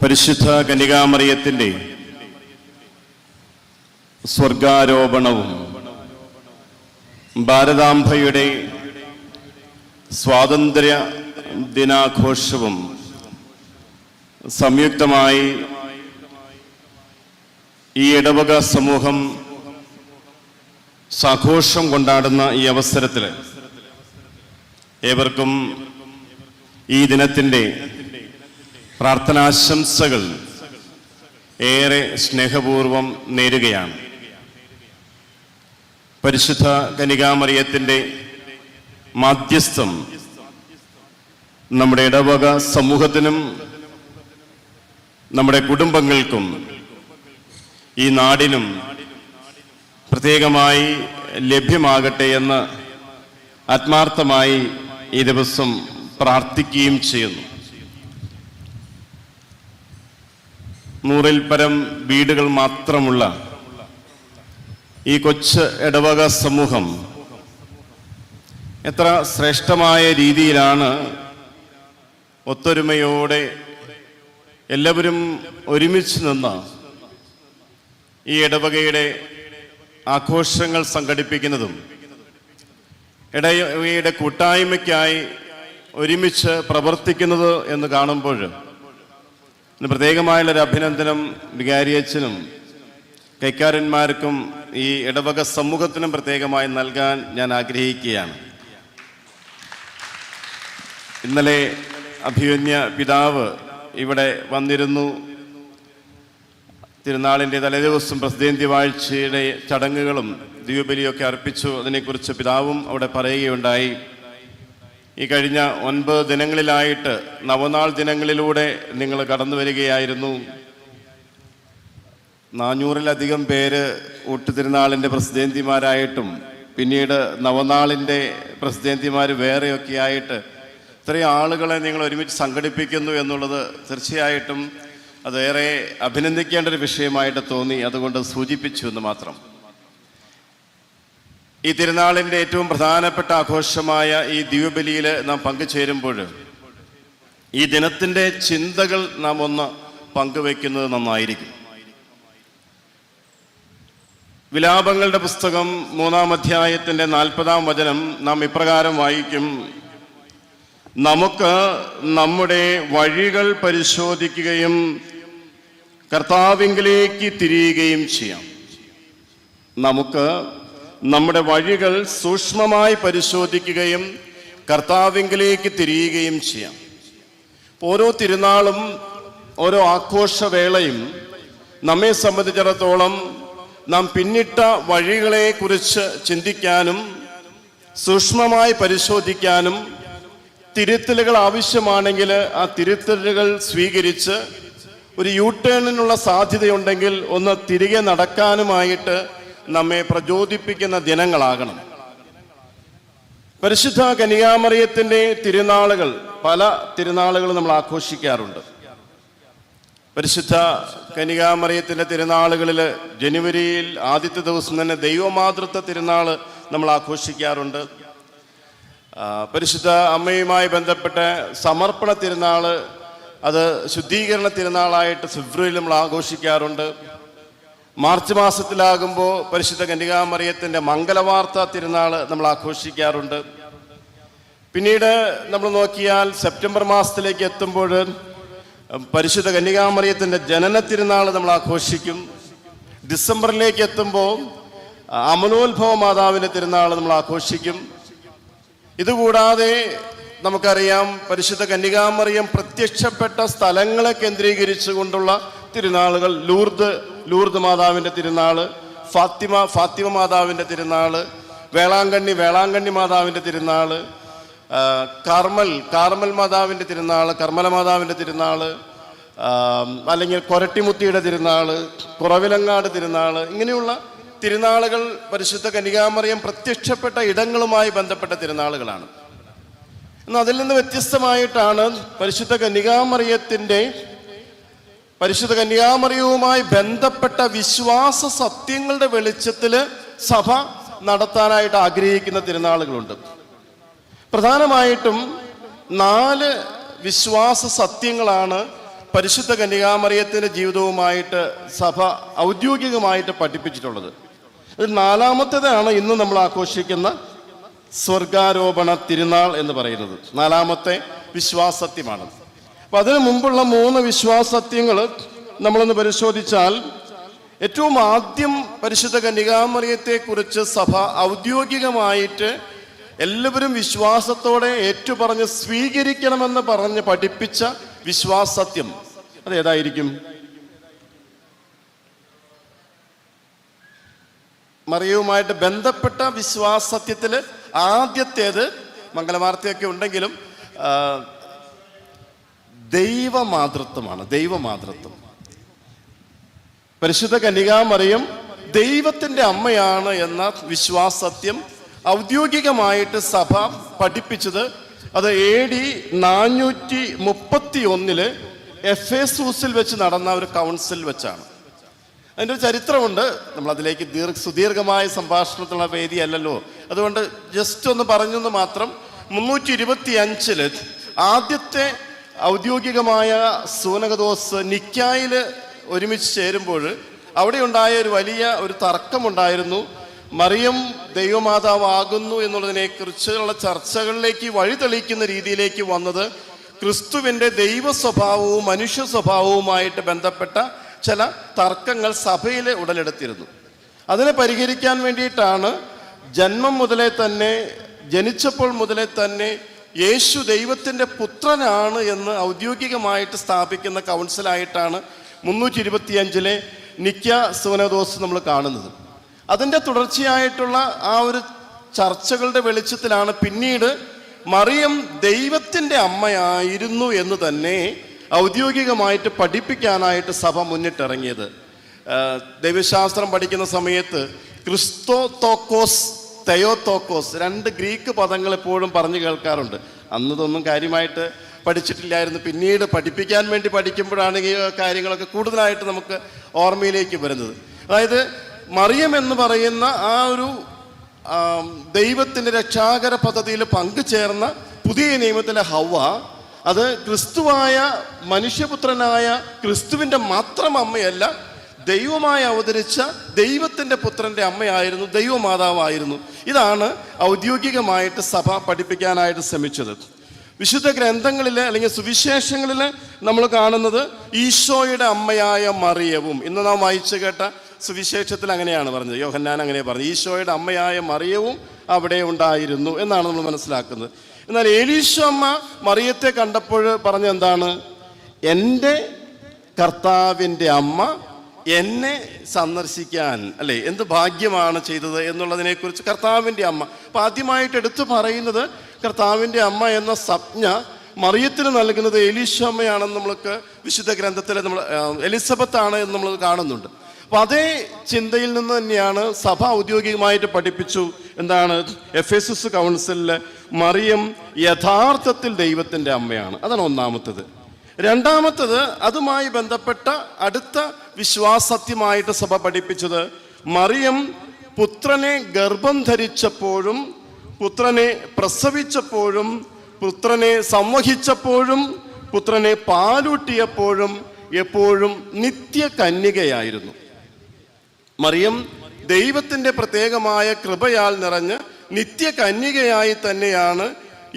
പരിശുദ്ധ കന്യകാമറിയത്തിൻ്റെ സ്വർഗാരോപണവും ഭാരതാംബയുടെ സ്വാതന്ത്ര്യ ദിനാഘോഷവും സംയുക്തമായി ഈ ഇടവക സമൂഹം സാഘോഷം കൊണ്ടാടുന്ന ഈ അവസരത്തിൽ ഏവർക്കും ഈ ദിനത്തിൻ്റെ പ്രാർത്ഥനാശംസകൾ ഏറെ സ്നേഹപൂർവം നേരുകയാണ്. പരിശുദ്ധ കന്യകാമറിയത്തിൻ്റെ മാധ്യസ്ഥം നമ്മുടെ ഇടവക സമൂഹത്തിനും നമ്മുടെ കുടുംബങ്ങൾക്കും ഈ നാടിനും പ്രത്യേകമായി ലഭ്യമാകട്ടെ എന്ന് ആത്മാർത്ഥമായി ഈ ദിവസം പ്രാർത്ഥിക്കുകയും ചെയ്യുന്നു. 100-ൽ പരം വീടുകൾ മാത്രമുള്ള ഈ കൊച്ചു ഇടവക സമൂഹം എത്ര ശ്രേഷ്ഠമായ രീതിയിലാണ് ഒത്തൊരുമയോടെ എല്ലാവരും ഒരുമിച്ച് നിന്ന് ഈ ഇടവകയുടെ ആഘോഷങ്ങൾ സംഘടിപ്പിക്കുന്നതും ഇടവകയുടെ കൂട്ടായ്മയ്ക്കായി ഒരുമിച്ച് പ്രവർത്തിക്കുന്നത് എന്ന് കാണുമ്പോൾ പ്രത്യേകമായുള്ളൊരു അഭിനന്ദനം വികാരിയച്ഛനും കൈക്കാരന്മാർക്കും ഈ ഇടവക സമൂഹത്തിനും പ്രത്യേകമായി നൽകാൻ ഞാൻ ആഗ്രഹിക്കുകയാണ്. ഇന്നലെ അഭിമന്യ പിതാവ് ഇവിടെ വന്നിരുന്നു. തിരുനാളിൻ്റെ തലേദിവസം പ്രസിദ്ധേന്ത്യ വാഴ്ചയുടെ ചടങ്ങുകളും ദിവ്യബലിയൊക്കെ അർപ്പിച്ചു. അതിനെക്കുറിച്ച് പിതാവും അവിടെ പറയുകയുണ്ടായി. ഈ കഴിഞ്ഞ 9 ദിനങ്ങളിലായിട്ട് നവനാൾ ദിനങ്ങളിലൂടെ നിങ്ങൾ കടന്നു വരികയായിരുന്നു. 400-ലധികം പേര് ഊട്ടുതിരുനാളിൻ്റെ പ്രസിദ്ധേന്തിമാരായിട്ടും പിന്നീട് നവനാളിൻ്റെ പ്രസിദ്ധേന്തിമാർ വേറെയൊക്കെ ആയിട്ട് ഇത്രയും ആളുകളെ നിങ്ങൾ ഒരുമിച്ച് സംഘടിപ്പിക്കുന്നു എന്നുള്ളത് തീർച്ചയായിട്ടും അതേറെ അഭിനന്ദിക്കേണ്ട ഒരു വിഷയമായിട്ട് തോന്നി. അതുകൊണ്ട് സൂചിപ്പിച്ചു എന്ന് മാത്രം. ഈ തിരുനാളിൻ്റെ ഏറ്റവും പ്രധാനപ്പെട്ട ആഘോഷമായ ഈ ദിവ്യബലിയിൽ നാം പങ്കുചേരുമ്പോൾ ഈ ദിനത്തിൻ്റെ ചിന്തകൾ നാം ഒന്ന് പങ്കുവെക്കുന്നത് നന്നായിരിക്കും. വിലാപങ്ങളുടെ പുസ്തകം 3-ാം അധ്യായത്തിൻ്റെ 40-ാം വചനം നാം ഇപ്രകാരം വായിക്കും: നമുക്ക് നമ്മുടെ വഴികൾ പരിശോധിക്കുകയും കർത്താവിങ്കിലേക്ക് തിരിയുകയും ചെയ്യാം. നമുക്ക് നമ്മുടെ വഴികൾ സൂക്ഷ്മമായി പരിശോധിക്കുകയും കർത്താവിങ്കിലേക്ക് തിരിയുകയും ചെയ്യാം. ഓരോ തിരുനാളും ഓരോ ആഘോഷവേളയും നമ്മെ സംബന്ധിച്ചിടത്തോളം നാം പിന്നിട്ട വഴികളെക്കുറിച്ച് ചിന്തിക്കാനും സൂക്ഷ്മമായി പരിശോധിക്കാനും തിരുത്തലുകൾ ആവശ്യമാണെങ്കിൽ ആ തിരുത്തലുകൾ സ്വീകരിച്ച് ഒരു യൂട്ടേണിനുള്ള സാധ്യതയുണ്ടെങ്കിൽ ഒന്ന് തിരികെ നടക്കാനുമായിട്ട് നമ്മെ പ്രചോദിപ്പിക്കുന്ന ദിനങ്ങളാകണം. പരിശുദ്ധ കന്യകാമറിയത്തിൻ്റെ തിരുനാളുകൾ, പല തിരുനാളുകളും നമ്മൾ ആഘോഷിക്കാറുണ്ട്. പരിശുദ്ധ കന്യകാമറിയത്തിൻ്റെ തിരുനാളുകളിൽ ജനുവരിയിൽ ആദ്യത്തെ ദിവസം തന്നെ ദൈവമാതൃത്വ തിരുനാൾ നമ്മൾ ആഘോഷിക്കാറുണ്ട്. പരിശുദ്ധ അമ്മയുമായി ബന്ധപ്പെട്ട സമർപ്പണ തിരുനാൾ, അത് ശുദ്ധീകരണ തിരുനാളായിട്ട് ഫെബ്രുവരിയിൽ നമ്മൾ ആഘോഷിക്കാറുണ്ട്. മാർച്ച് മാസത്തിലാകുമ്പോൾ പരിശുദ്ധ കന്യകാമറിയത്തിൻ്റെ മംഗലവാർത്ത തിരുനാൾ നമ്മൾ ആഘോഷിക്കാറുണ്ട്. പിന്നീട് നമ്മൾ നോക്കിയാൽ സെപ്റ്റംബർ മാസത്തിലേക്ക് എത്തുമ്പോൾ പരിശുദ്ധ കന്യകാമറിയത്തിൻ്റെ ജനന തിരുനാൾ നമ്മൾ ആഘോഷിക്കും. ഡിസംബറിലേക്ക് എത്തുമ്പോൾ അമലോത്ഭവ മാതാവിൻ്റെ തിരുനാൾ നമ്മൾ ആഘോഷിക്കും. ഇതുകൂടാതെ നമുക്കറിയാം പരിശുദ്ധ കന്യകാമറിയം പ്രത്യക്ഷപ്പെട്ട സ്ഥലങ്ങളെ കേന്ദ്രീകരിച്ചു കൊണ്ടുള്ള തിരുനാളുകൾ. ലൂർദ് മാതാവിൻ്റെ തിരുനാൾ, ഫാത്തിമ മാതാവിൻ്റെ തിരുനാൾ, വേളാങ്കണ്ണി മാതാവിൻ്റെ തിരുനാൾ, കാർമൽ മാതാവിൻ്റെ തിരുനാൾ, കർമ്മല മാതാവിൻ്റെ തിരുനാൾ, അല്ലെങ്കിൽ കൊരട്ടിമുത്തിയുടെ തിരുനാൾ, കുറവിലങ്ങാട് തിരുനാൾ, ഇങ്ങനെയുള്ള തിരുനാളുകൾ പരിശുദ്ധ കന്യകാമറിയം പ്രത്യക്ഷപ്പെട്ട ഇടങ്ങളുമായി ബന്ധപ്പെട്ട തിരുനാളുകളാണ്. എന്നാൽ അതിൽ നിന്ന് വ്യത്യസ്തമായിട്ടാണ് പരിശുദ്ധ കന്യകാമറിയവുമായി ബന്ധപ്പെട്ട വിശ്വാസ സത്യങ്ങളുടെ വെളിച്ചത്തിൽ സഭ നടത്താനായിട്ട് ആഗ്രഹിക്കുന്ന തിരുനാളുകളുണ്ട്. പ്രധാനമായിട്ടും 4 വിശ്വാസ സത്യങ്ങളാണ് പരിശുദ്ധ കന്യകാമറിയത്തിൻ്റെ ജീവിതവുമായിട്ട് സഭ ഔദ്യോഗികമായിട്ട് പഠിപ്പിച്ചിട്ടുള്ളത്. ഇത് നാലാമത്തേതാണ് ഇന്ന് നമ്മൾ ആഘോഷിക്കുന്ന സ്വർഗാരോപണ തിരുനാൾ എന്ന് പറയുന്നത്. നാലാമത്തെ വിശ്വാസസത്യമാണ്. അപ്പം അതിനു മുമ്പുള്ള 3 വിശ്വാസസത്യങ്ങൾ നമ്മളൊന്ന് പരിശോധിച്ചാൽ, ഏറ്റവും ആദ്യം പരിശുദ്ധ കന്യകാമറിയത്തെക്കുറിച്ച് സഭ ഔദ്യോഗികമായിട്ട് എല്ലാവരും വിശ്വാസത്തോടെ ഏറ്റുപറഞ്ഞ് സ്വീകരിക്കണമെന്ന് പറഞ്ഞ് പഠിപ്പിച്ച വിശ്വാസസത്യം അതേതായിരിക്കും? മറിയവുമായിട്ട് ബന്ധപ്പെട്ട വിശ്വാസസത്യത്തിൽ ആദ്യത്തേത്, മംഗളവാർത്തയൊക്കെ ഉണ്ടെങ്കിലും, ദൈവമാതൃത്വമാണ്. ദൈവമാതൃത്വം. പരിശുദ്ധ കന്യകാമറിയം ദൈവത്തിൻ്റെ അമ്മയാണ് എന്ന വിശ്വാസസത്യം ഔദ്യോഗികമായിട്ട് സഭ പഠിപ്പിച്ചത് അത് AD 431 എഫേസൂസിൽ വെച്ച് നടന്ന ഒരു കൗൺസിൽ വെച്ചാണ്. അതിൻ്റെ ഒരു ചരിത്രമുണ്ട്. നമ്മളതിലേക്ക് സുദീർഘമായ സംഭാഷണത്തിലുള്ള വേദിയല്ലല്ലോ, അതുകൊണ്ട് ജസ്റ്റ് ഒന്ന് പറഞ്ഞെന്ന് മാത്രം. 325 ആദ്യത്തെ ഔദ്യോഗികമായ സൂനകദോസ് നിക്കായിൽ ഒരുമിച്ച് ചേരുമ്പോൾ അവിടെ ഉണ്ടായ ഒരു വലിയ ഒരു തർക്കമുണ്ടായിരുന്നു. മറിയം ദൈവമാതാവാകുന്നു എന്നുള്ളതിനെക്കുറിച്ചുള്ള ചർച്ചകളിലേക്ക് വഴി തെളിയിക്കുന്ന രീതിയിലേക്ക് വന്നത് ക്രിസ്തുവിൻ്റെ ദൈവ സ്വഭാവവും മനുഷ്യ സ്വഭാവവുമായിട്ട് ബന്ധപ്പെട്ട ചില തർക്കങ്ങൾ സഭയിൽ ഉടലെടുത്തിരുന്നു. അതിനെ പരിഹരിക്കാൻ വേണ്ടിയിട്ടാണ് ജനിച്ചപ്പോൾ മുതലേ തന്നെ യേശു ദൈവത്തിൻ്റെ പുത്രനാണ് എന്ന് ഔദ്യോഗികമായിട്ട് സ്ഥാപിക്കുന്ന കൗൺസിലായിട്ടാണ് 325 നിക്ക സൂനകദോസ് നമ്മൾ കാണുന്നത്. അതിൻ്റെ തുടർച്ചയായിട്ടുള്ള ആ ഒരു ചർച്ചകളുടെ വെളിച്ചത്തിലാണ് പിന്നീട് മറിയം ദൈവത്തിൻ്റെ അമ്മയായിരുന്നു എന്ന് തന്നെ ഔദ്യോഗികമായിട്ട് പഠിപ്പിക്കാനായിട്ട് സഭ മുന്നിട്ടിറങ്ങിയത്. ദൈവശാസ്ത്രം പഠിക്കുന്ന സമയത്ത് ക്രിസ്തോത്തോക്കോസ്, തെയോത്തോക്കോസ് 2 ഗ്രീക്ക് പദങ്ങൾ എപ്പോഴും പറഞ്ഞു കേൾക്കാറുണ്ട്. അന്നതൊന്നും കാര്യമായിട്ട് പഠിച്ചിട്ടില്ലായിരുന്നു. പിന്നീട് പഠിപ്പിക്കാൻ വേണ്ടി പഠിക്കുമ്പോഴാണ് ഈ കാര്യങ്ങളൊക്കെ കൂടുതലായിട്ട് നമുക്ക് ഓർമ്മയിലേക്ക് വരുന്നത്. അതായത് മറിയം എന്ന് പറയുന്ന ആ ഒരു ദൈവത്തിൻ്റെ രക്ഷാകര പദ്ധതിയിൽ പങ്കുചേർന്ന പുതിയ നിയമത്തിലെ ഹവ്വ, അത് ക്രിസ്തുവായ മനുഷ്യപുത്രനായ ക്രിസ്തുവിൻ്റെ മാത്രം അമ്മയല്ല, ദൈവമായി അവതരിച്ച ദൈവത്തിൻ്റെ പുത്രൻ്റെ അമ്മയായിരുന്നു, ദൈവമാതാവായിരുന്നു. ഇതാണ് ഔദ്യോഗികമായിട്ട് സഭ പഠിപ്പിക്കാനായിട്ട് ശ്രമിച്ചത്. വിശുദ്ധ ഗ്രന്ഥങ്ങളിൽ അല്ലെങ്കിൽ സുവിശേഷങ്ങളിൽ നമ്മൾ കാണുന്നത് ഈശോയുടെ അമ്മയായ മറിയവും, ഇന്ന് നാം വായിച്ചു കേട്ട സുവിശേഷത്തിൽ അങ്ങനെയാണ് പറഞ്ഞത്. യോഹന്നാൻ അങ്ങനെ പറഞ്ഞു, ഈശോയുടെ അമ്മയായ മറിയവും അവിടെ ഉണ്ടായിരുന്നു എന്നാണ് നമ്മൾ മനസ്സിലാക്കുന്നത്. എന്നാൽ ഏലീശോ അമ്മ മറിയത്തെ കണ്ടപ്പോൾ പറഞ്ഞ എന്താണ്? എൻ്റെ കർത്താവിൻ്റെ അമ്മ എന്നെ സന്ദർശിക്കാൻ, അല്ലേ, എന്ത് ഭാഗ്യമാണ് ചെയ്തത് എന്നുള്ളതിനെക്കുറിച്ച് കർത്താവിൻ്റെ അമ്മ. അപ്പം ആദ്യമായിട്ട് എടുത്തു പറയുന്നത് കർത്താവിൻ്റെ അമ്മ എന്ന സംജ്ഞ മറിയത്തിന് നൽകുന്നത് ഏലീശോ അമ്മയാണെന്ന് നമ്മൾക്ക് വിശുദ്ധ ഗ്രന്ഥത്തിൽ നമ്മൾ എലിസബത്താണ് എന്ന് നമ്മൾ കാണുന്നുണ്ട്. അപ്പം അതേ ചിന്തയിൽ നിന്ന് തന്നെയാണ് സഭ ഔദ്യോഗികമായിട്ട് പഠിപ്പിച്ചു. എന്താണ്? എഫേസസ് കൗൺസിലിൽ മറിയം യഥാർത്ഥത്തിൽ ദൈവത്തിൻ്റെ അമ്മയാണ്. അതാണ് ഒന്നാമത്തത്. രണ്ടാമത്തത്, അതുമായി ബന്ധപ്പെട്ട അടുത്ത വിശ്വാസസത്യമായിട്ട് സഭ പഠിപ്പിച്ചത് മറിയം പുത്രനെ ഗർഭം ധരിച്ചപ്പോഴും പുത്രനെ പ്രസവിച്ചപ്പോഴും പുത്രനെ സംവഹിച്ചപ്പോഴും പുത്രനെ പാലൂട്ടിയപ്പോഴും എപ്പോഴും നിത്യകന്യകയായിരുന്നു. മറിയം ദൈവത്തിൻ്റെ പ്രത്യേകമായ കൃപയാൽ നിറഞ്ഞ് നിത്യകന്യകയായി തന്നെയാണ്